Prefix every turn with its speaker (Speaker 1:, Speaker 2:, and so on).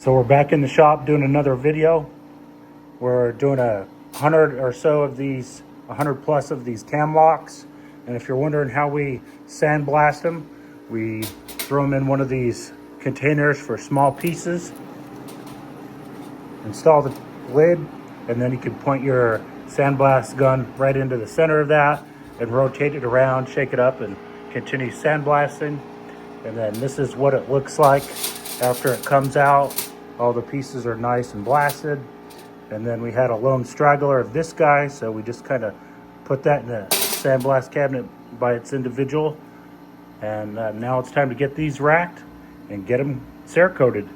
Speaker 1: So we're back in the shop doing another video. We're doing 100 or so of these, 100 plus of these cam locks. And if you're wondering how we sandblast them, we throw them in one of these containers for small pieces, install the lid, and then you can point your sandblast gun right into the center of that and rotate it around, shake it up, and continue sandblasting. And then this is what it looks like after it comes out. All the pieces are nice and blasted. And then we had a lone straggler of this guy, so we just kind of put that in a sandblast cabinet by its individual. And now it's time to get these racked and get them Cerakoted.